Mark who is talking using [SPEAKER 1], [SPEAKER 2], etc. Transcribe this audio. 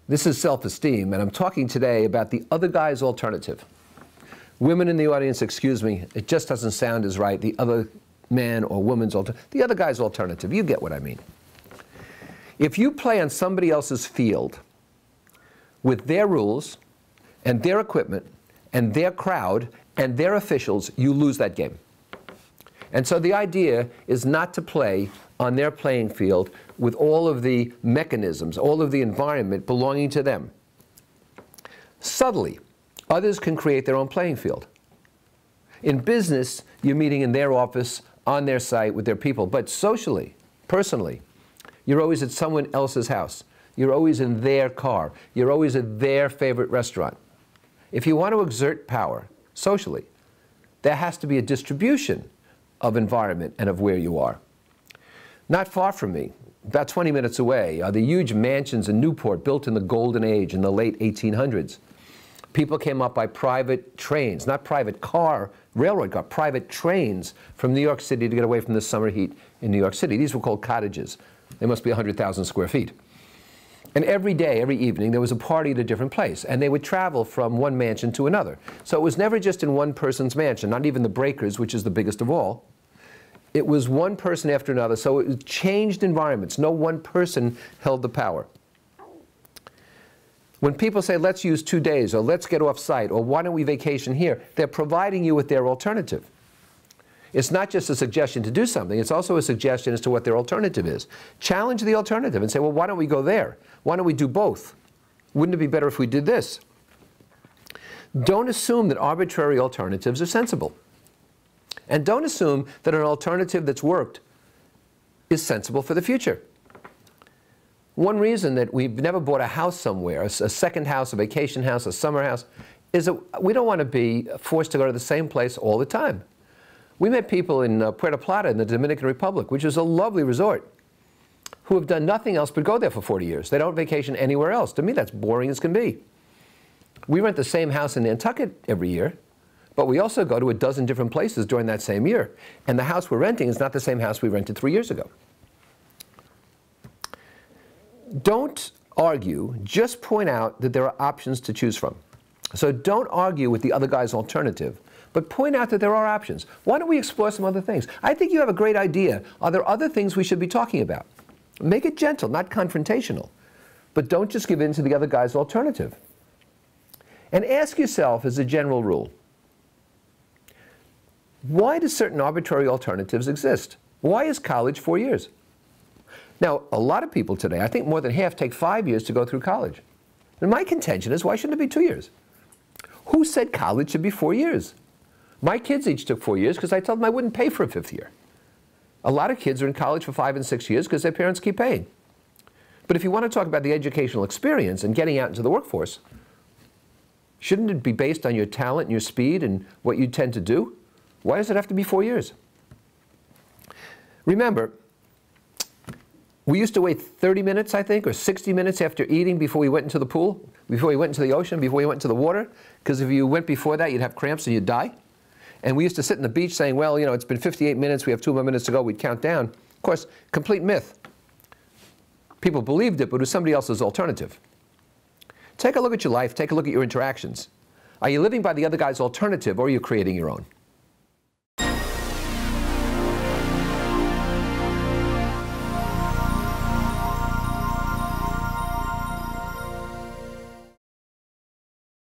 [SPEAKER 1] This is self-esteem, and I'm talking today about the other guy's alternative. Women in the audience, excuse me, it just doesn't sound as right. The other man or woman's alternative. The other guy's alternative. You get what I mean. If you play on somebody else's field with their rules and their equipment and their crowd and their officials, you lose that game. And so the idea is not to play on their playing field with all of the mechanisms, all of the environment belonging to them. Subtly, others can create their own playing field. In business, you're meeting in their office, on their site, with their people. But socially, personally, you're always at someone else's house. You're always in their car. You're always at their favorite restaurant. If you want to exert power socially, there has to be a distribution of environment and of where you are. Not far from me, about 20 minutes away, are the huge mansions in Newport built in the Golden Age in the late 1800s. People came up by private trains, not private car, railroad car, private trains from New York City to get away from the summer heat in New York City. These were called cottages. They must be 100,000 square feet. And every day, every evening, there was a party at a different place, and they would travel from one mansion to another. So it was never just in one person's mansion, not even the Breakers, which is the biggest of all. It was one person after another, so it changed environments. No one person held the power. When people say, let's use 2 days, or let's get off site, or why don't we vacation here, they're providing you with their alternative. It's not just a suggestion to do something, it's also a suggestion as to what their alternative is. Challenge the alternative and say, well, why don't we go there? Why don't we do both? Wouldn't it be better if we did this? Don't assume that arbitrary alternatives are sensible. And don't assume that an alternative that's worked is sensible for the future. One reason that we've never bought a house somewhere, a second house, a vacation house, a summer house, is that we don't want to be forced to go to the same place all the time. We met people in Puerto Plata in the Dominican Republic, which is a lovely resort, who have done nothing else but go there for 40 years. They don't vacation anywhere else. To me, that's boring as can be. We rent the same house in Nantucket every year, but we also go to a dozen different places during that same year. And the house we're renting is not the same house we rented 3 years ago. Don't argue, just point out that there are options to choose from. So don't argue with the other guy's alternative, but point out that there are options. Why don't we explore some other things? I think you have a great idea. Are there other things we should be talking about? Make it gentle, not confrontational. But don't just give in to the other guy's alternative. And ask yourself, as a general rule, why do certain arbitrary alternatives exist? Why is college 4 years? Now, a lot of people today, I think more than half, take 5 years to go through college. And my contention is, why shouldn't it be 2 years? Who said college should be 4 years? My kids each took 4 years because I told them I wouldn't pay for a 5th year. A lot of kids are in college for 5 and 6 years because their parents keep paying. But if you want to talk about the educational experience and getting out into the workforce, shouldn't it be based on your talent and your speed and what you tend to do? Why does it have to be 4 years? Remember, we used to wait 30 minutes, I think, or 60 minutes after eating before we went into the pool, before we went into the ocean, before we went into the water, because if you went before that, you'd have cramps and you'd die. And we used to sit on the beach saying, well, you know, it's been 58 minutes, we have 2 more minutes to go, we'd count down. Of course, complete myth. People believed it, but it was somebody else's alternative. Take a look at your life, take a look at your interactions. Are you living by the other guy's alternative, or are you creating your own?